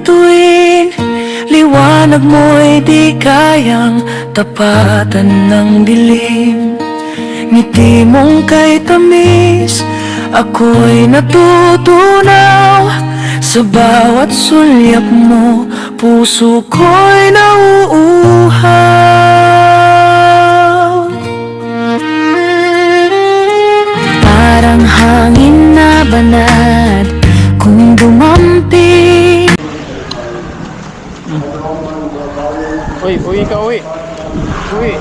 bituin, liwanag mo'y di kayang tapatan ng dilim. Ngiti mong kay tamis, ako'y natutunaw. Sa bawat sulyap mo, puso ko'y nauuhaw. Parang hangin na banal kung dumampi. Uy ka, uy. Uy.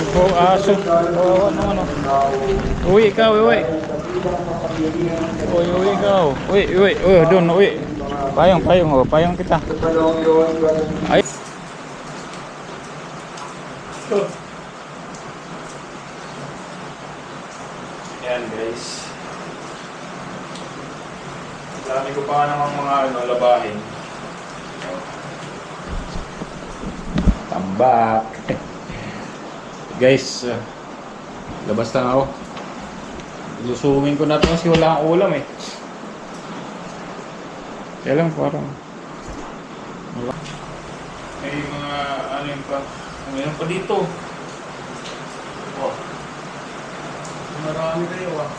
Ikaw, aso. Ano. Uy ka, uy. Uy, ikaw. Uy, doon, uy. Payong kita. Ay. Yan, guys. Dami ko pa namang mga labahin. Tambak. Guys, labas lang ako. Lusungin ko na ito kasi wala akong ulam eh. Kaya lang parang wala. May mga ano pa dito. Oh. Marami kayo ah.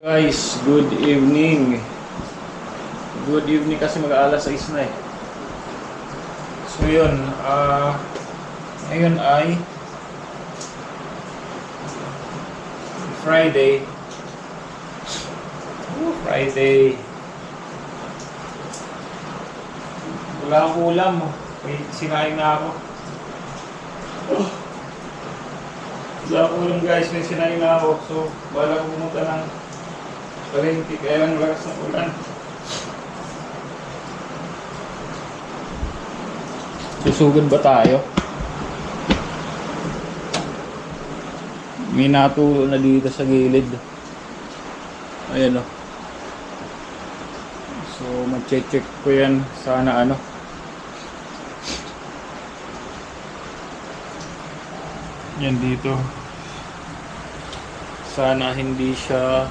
Guys, good evening. Good evening kasi mag-aalas 6 na eh. So yun, ngayon ay Friday. Friday. Wala akong ulam. May sinaing na ako. Wala akong ulam guys, may sinaing na ako. So, wala akong pumunta ng palengke, kaya lang lakas ng ulan. Susugod ba tayo? May natulo na dito sa gilid. Ayan o. So, mag-check ko yan. Sana ano. Yan dito. Sana hindi siya.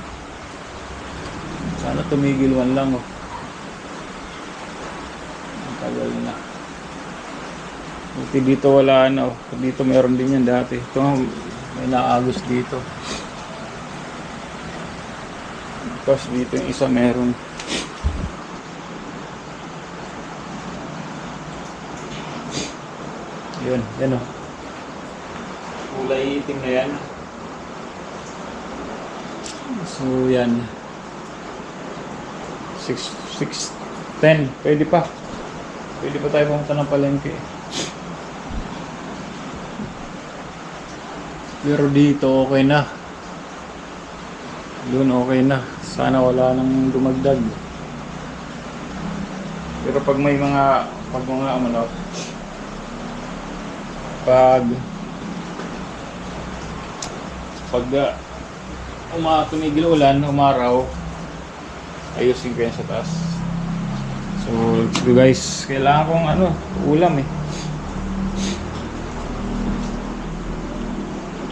Sana tumigil man lang oh. Ang tagal na. Buti dito wala na oh. Dito meron din yan dati. Ito may naagos dito. Tapos dito yung isa meron. Yan oh. Kulay itim na yan. So yan. 6:10. Pwede pa tayo pumunta ng palengke. Pero dito okay na. Doon okay na. Sana wala nang dumagdag. Pero pag tumigil ulan, umaraw, ayusin ko yan sa taas. So let's go guys. Kailangan kong ulam eh.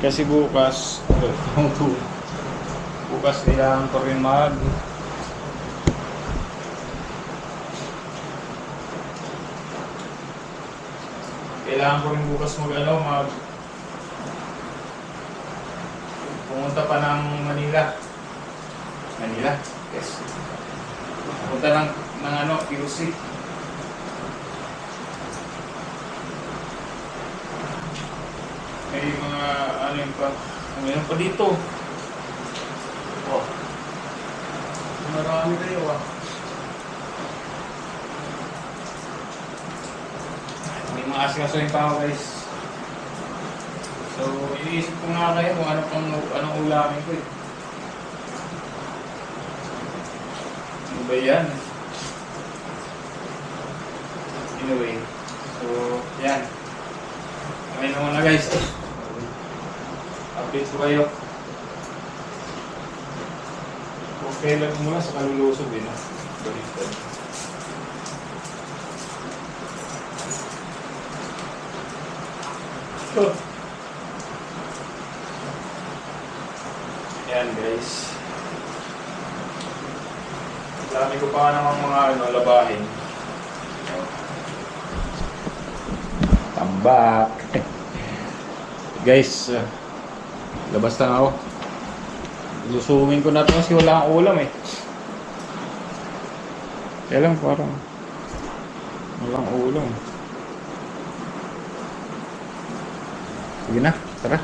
Kasi bukas kailangan ko rin bukas pumunta pa ng Manila. Yes. Pumunta ng QC. May mga ano yun pa. Mayroon pa dito. Oh. Marami kayo ah. May mga asikasuhin pa ako guys. So, iniisip ko nga kayo kung anong ulamin ko eh. Ano ba yan? Anyway, so, yan. Ngayon naman na guys. Update ko kayo. Okay lang muna sa kalulusog din ah. Baliktad. Oh. Yan guys. Dami ko pa namang mga labahin. Tambak. Guys, labas na ako. Lusungin ko na ito kasi wala akong ulam eh. Kaya lang parang walang ulam. Sige na, tara.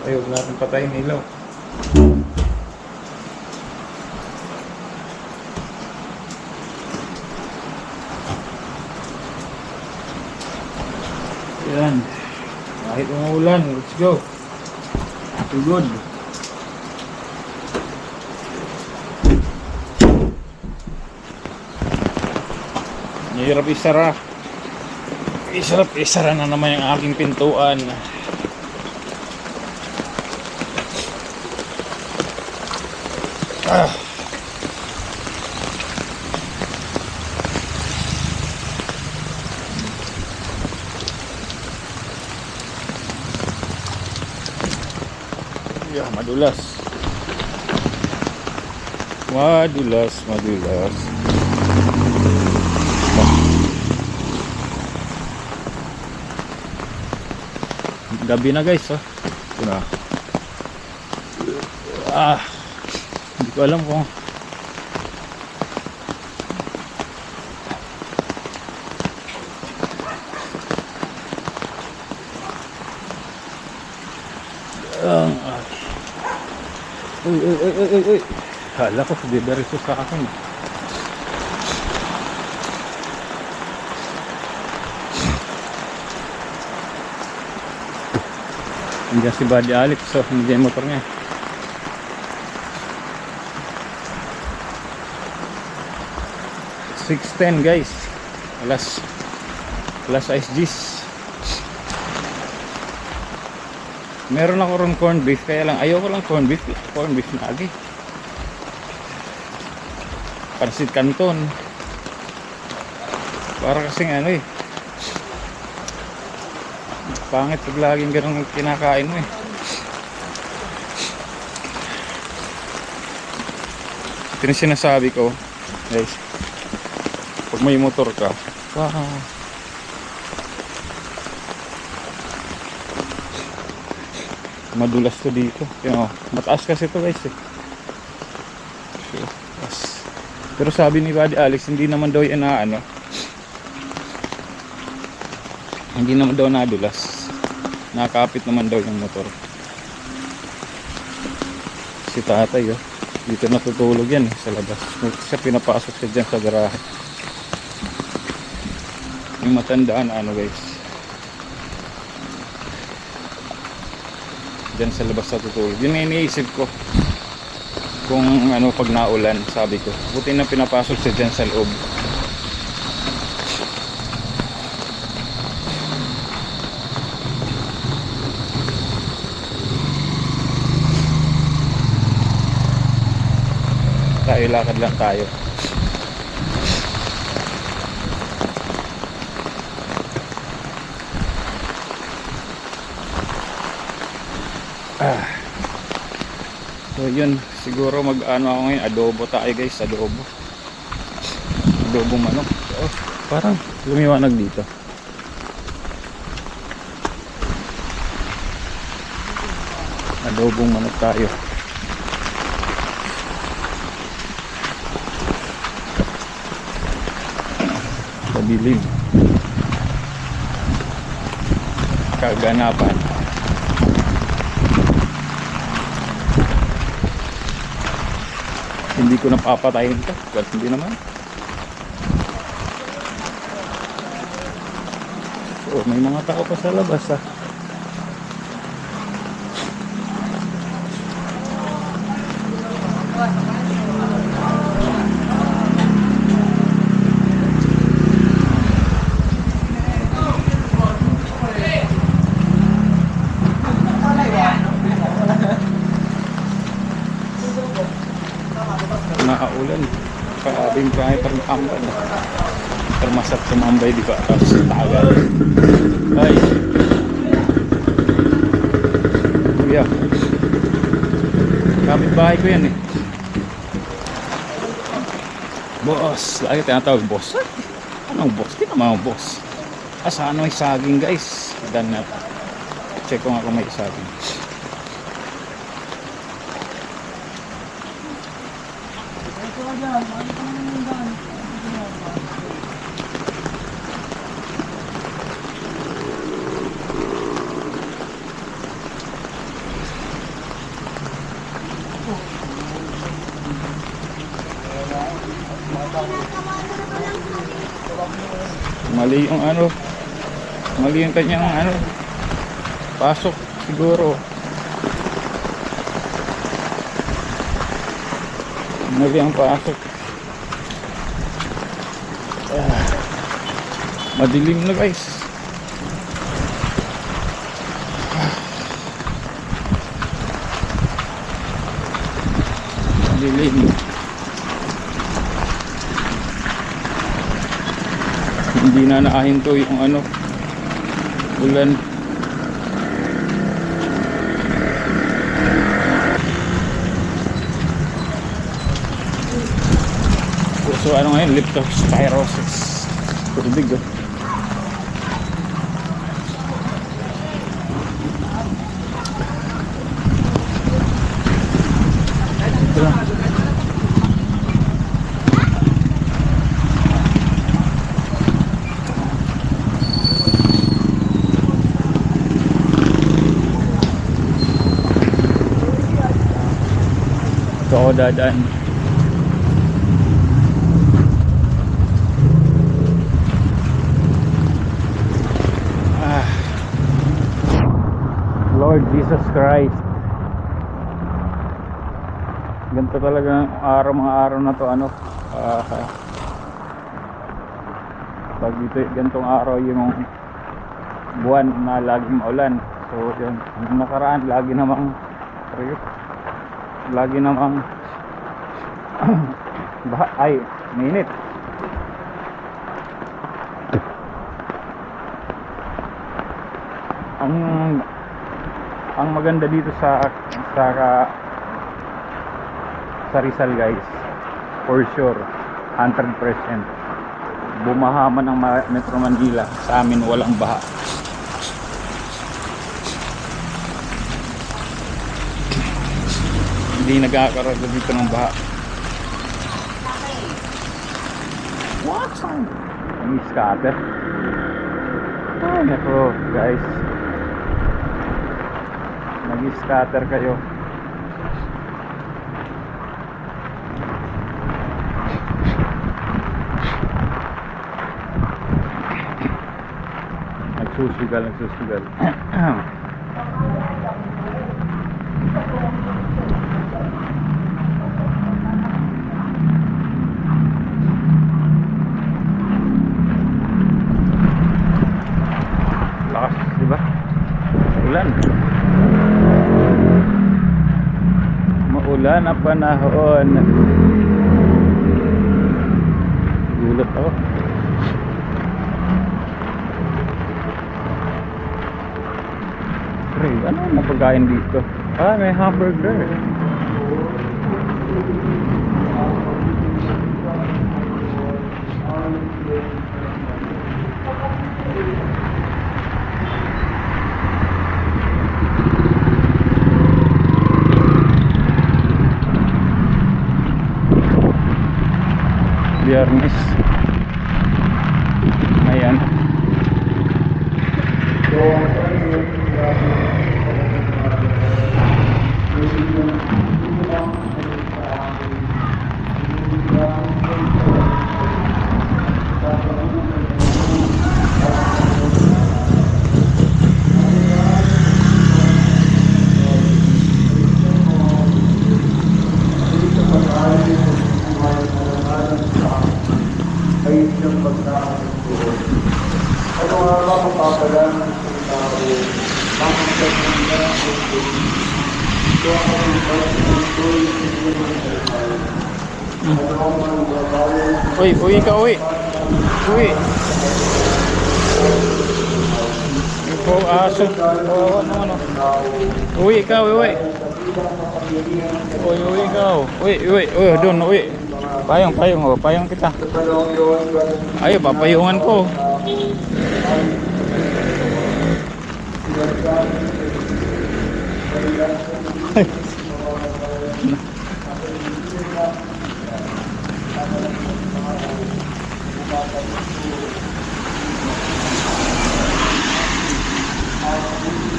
Ayog natin patayin ilaw. Yan. Kahit umuulan, let's go. Too good. Mahirap isara. Isara na naman yung aking pintuan. Yeah, madulas. Madulas. Gabi na guys, oh. Ito na. Hindi ko alam kung Uy. Hala ko, biberiso sa akin. Nandiyan si Buddy Alex, so nandiyan yung motor niya. $6.10 guys. Alas ISGs. Meron ako ron corned beef, kaya lang ayoko lang corned beef lagi. Pansit Canton. Para kasing ano eh. Pangit pag laging ganun kinakain mo eh. Ito yung sinasabi ko guys, pag may motor ka, madulas to dito. Yung, mataas kasi to guys eh. Pero sabi ni Buddy Alex, hindi naman daw yan na ano, hindi naman daw nadulas. Nakakapit naman daw yung motor. Si tatay oh, dito natutulog yan eh, sa labas. Siya pinapasok siya dyan sa garahe. Yung matandaan ano guys, dyan sa labas natutulog. Yun ang iniisip ko, kung ano pag naulan, sabi ko buti na pinapasok siya dyan sa loob. Tayo lakad lang tayo. So yun, siguro mag-ano ako ngayon, adobo tayo guys, adobo manok. Oh, parang lumiwanag dito. Adobong manok tayo. madilim. Kaganapan. Hindi ko napapatayin ito. But hindi naman. So, may mga tao pa sa labas ah. Nakaulan. Kaabing kahit termambay. Termasat sumambay di ko atas tagal. Ay. Kuya. Kapit-bahay ko yan eh. Boss. Lagi tinatawag boss. Anong boss? Di naman ang boss. Saan may saging guys? Dan na. Check ko nga kung may saging. Mali yung ano, mali yung kanyang ano, pasok siguro. Mali ang pasok. Madilim na guys. Madilim. Hindi na naahinto yung ano, ulan. So ano ngayon, leptospirosis. Tubig oh. Ito ako dadaan. Lord Jesus Christ. Ganito talaga ang mga araw na to ano. Pag dito ganitong araw yung buwan na laging maulan. So yun, yung nakaraan lagi namang ay mainit. Ang maganda dito sa Rizal guys, for sure 100% bumaha man ang Metro Manila, sa amin walang baha. Hindi nagkakaroon dito ng baha. What? Ang scatter. Ay nako guys, nag-scatter kayo. Nagsusugal. Lakas, diba? Ulan. Maulan na panahon. Gulat ako. Pre, ano ang pagkain dito? May hamburger. Biyernes. Uy, uwi ka, uwi. Uwi. Ito, aso. Kawawa naman, oh. Uwi ka, uwi. Uy, uwi ka, oh. Uwi, uwi, uwi, doon, uwi. Payong, payong, oh. Payong kita. Ay, papayungan ko.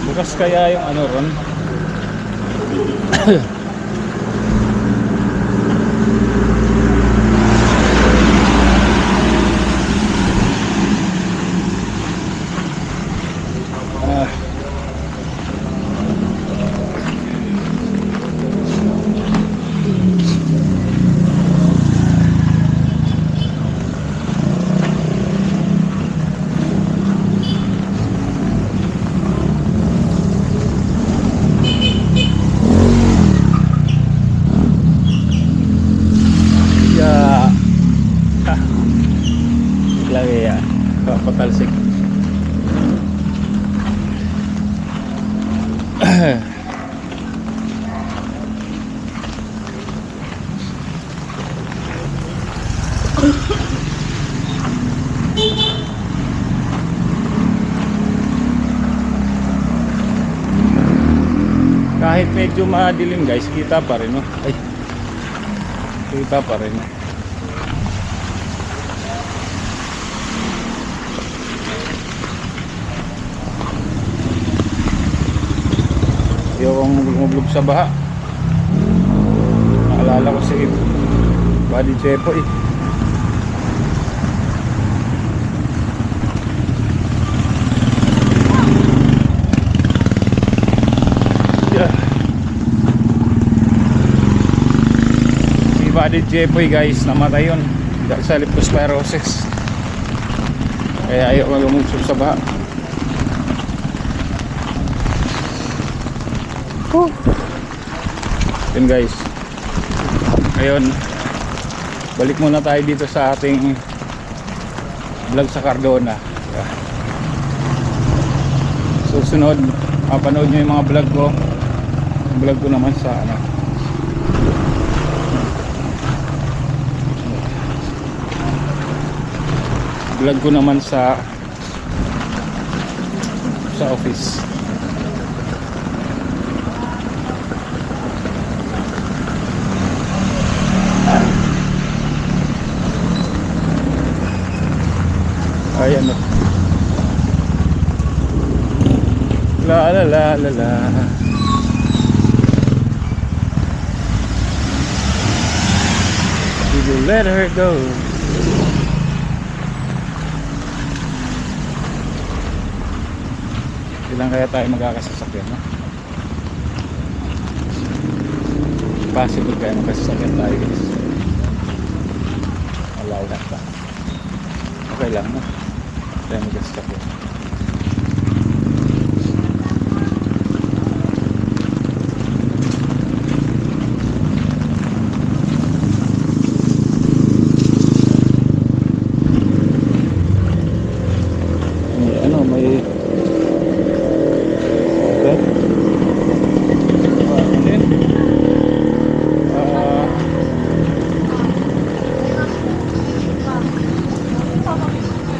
Bukas kaya yung ano ron. Lagi ya, patalsik. Kahit medyo madilim guys, kita pa rin, no? Ay, kita pa rin. Yung lumublob sa baha. Naalala ko si Buddy Chepo eh. Si Buddy Chepo guys, namatay yun dahil sa leptospirosis. Kaya ayaw lumublob sa baha. Yun guys, ngayon balik muna tayo dito sa ating vlog sa Cardona. Susunod mapanood nyo yung mga vlog ko. Yung vlog ko naman sa ano, vlog ko naman sa office. Ayan o. La la la la la. We will let her go. Ilan kaya tayo magkakasasakyan, no? Possible kaya magkasasakyan tayo guys. Allow lang pa. Okay lang, no? Tayo magkasasakyan.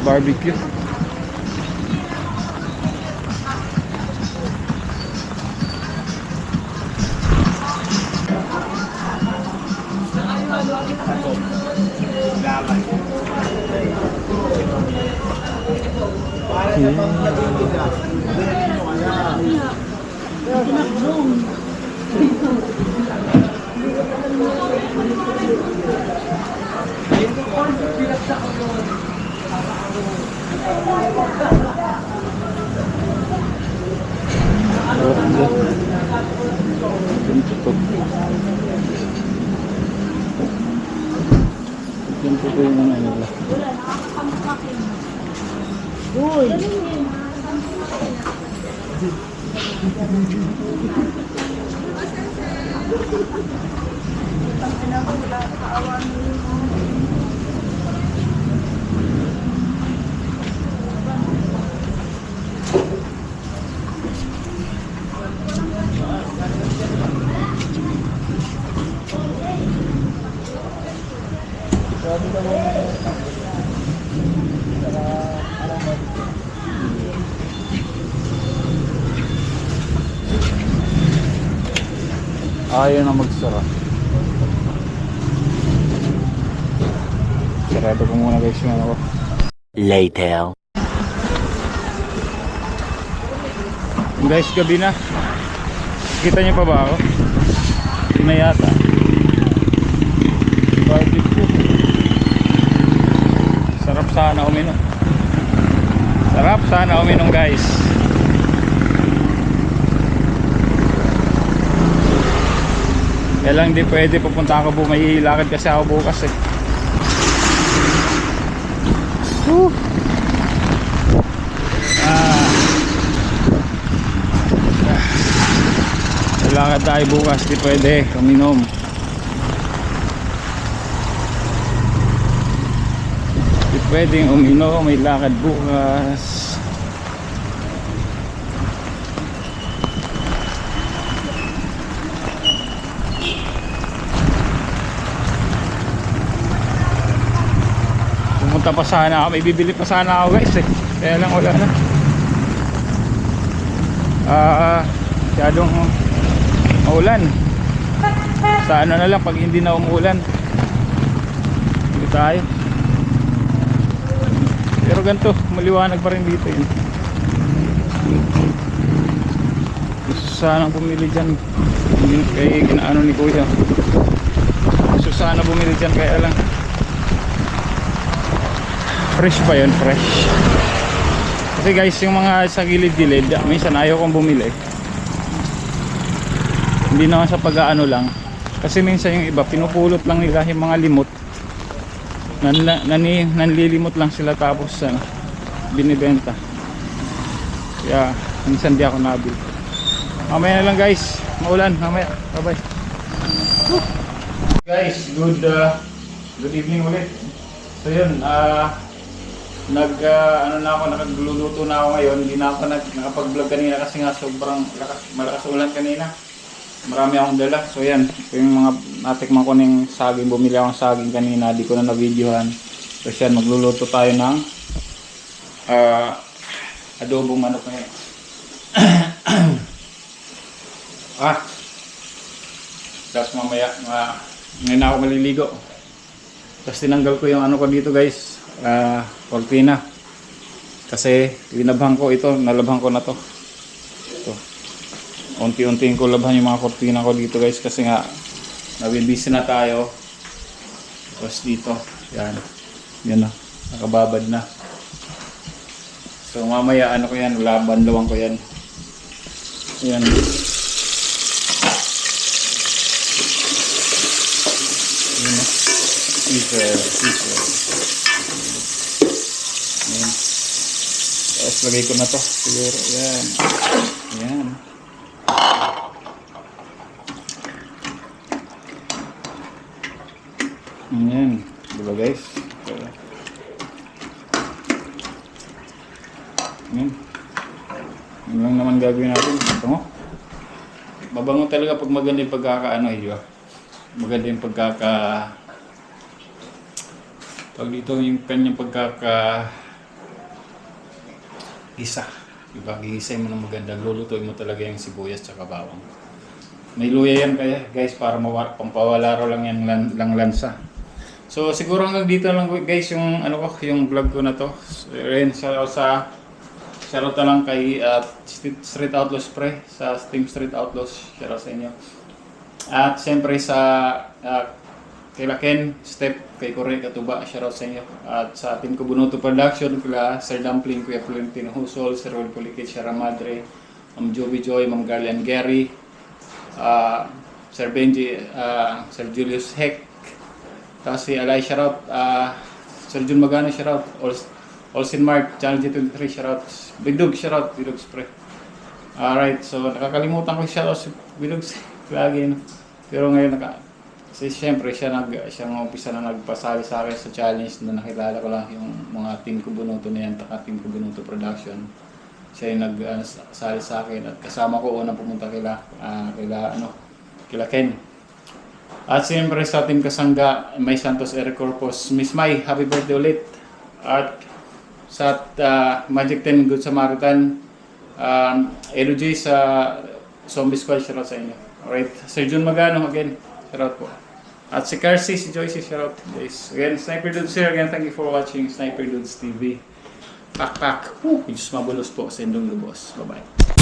Barbecue. Yan po yung ano nila. Uy! Ayaw na magsara. Sarado ko muna guys yung ano ko. Later. Guys, gabi na. Kita niyo pa ba ako? Hindi na yata. Barbecue. Sarap sana uminom. Sarap sana uminom guys. Kaya lang di pwede pupunta ako po. May lakad kasi ako bukas eh. Woo! Lakad tayo bukas, di pwede uminom. Di pwedeng uminom, may lakad bukas. Pumunta pa sana ako, may bibili pa sana ako guys eh. Kaya lang wala na. Masyadong maulan. Sa ano na lang pag hindi na umuulan. Hindi tayo. Pero ganito, maliwanag pa rin dito yun. Gusto sana bumili dyan. Kaya ginaano ni Kuya. Gusto sana bumili dyan kaya lang. Fresh pa yun, fresh. Kasi guys, yung mga sa gilid-gilid, minsan ayaw kong bumili. Hindi naman sa pag-aano lang. Kasi minsan yung iba, pinupulot lang nila yung mga limot. Nanlilimot lang sila tapos binibenta. Kaya minsan di ako nabili. Mamaya na lang guys, maulan. Mamaya, bye bye. Guys, good evening ulit. So yun, ano na ako, nakagluluto na ako ngayon. Hindi na ako nakapag-vlog kanina kasi nga sobrang malakas ulan kanina. Marami akong dala. So yan, ito yung mga natikman ko ng saging. Bumili akong saging kanina, di ko na na-videohan. So yan, magluluto tayo ng adobong manok ngayon. Tapos mamaya ngayon na ako maliligo. Tapos tinanggal ko yung ano ko dito guys, cortina. Kasi linabhan ko ito, nalabhan ko na to. Ito. Unti-untiin ko labhan yung mga cortina ko dito guys kasi nga nabibisi na tayo. Tapos dito, yan. Yan na, nakababad na. So mamaya ano ko yan, banlawan ko yan. Yan. Yan na. Teaser. Yan. Tapos lagay ko na to siguro. Yan. Yan. Yan, diba guys? Yan. Yan lang naman gagawin natin. Ito mo. Mabango talaga pag maganda yung pagkakaano, diba? Maganda yung pag dito yung kanyang isa. Diba? Gigisay mo na maganda. Lulutuin mo talaga yung sibuyas at bawang. May luya yan kaya guys para pampawala raw lang yan lang lansa. So siguro hanggang dito lang guys yung ano ko, yung vlog ko na to. Ren shoutout na lang kay Street Outlaws Pre sa Team Street Outlaws. Shoutout sa inyo. At siyempre sa kay Laken, Step, kay Corey Katuba, shoutout sa inyo. At sa Team Kubunuto Production, kila Sir Dumpling, Kuya Florentino Husol, Sir Will Pulikit, Shara Madre, Ma'am Joby Joy, Ma'am Garlian Gary, Sir Benji, Sir Julius Heck, Tapos si Alay, shoutout. Sir Jun Magano, shoutout. Olsen Mark, Channel G23, shoutout. Big Dog, shoutout. Big Dog Spray. Alright, so nakakalimutan ko shoutout si Big Dog lagi. No? Pero ngayon, kasi siyempre, siya umpisa na nagpasali sa akin sa challenge na nakilala ko lang yung mga Team Kubunuto na yan, taka Team Kubunuto Production. Siya yung nagsali sa akin at kasama ko unang pumunta kila Ken. At siyempre sa Team Kasangga, May Santos Eric Corpus, Miss May, happy birthday ulit. At sa Magic 10 Good Samaritan, Edo J sa Zombie Squad, shoutout sa inyo. Alright, Sir Jun Magano again, shoutout po. At si Carcy, si Joyce, shoutout guys. Again, Sniper Dudes here. Again, thank you for watching Sniper Dudes TV. Pak. Diyos mabulos po sa indong lubos. Bye-bye.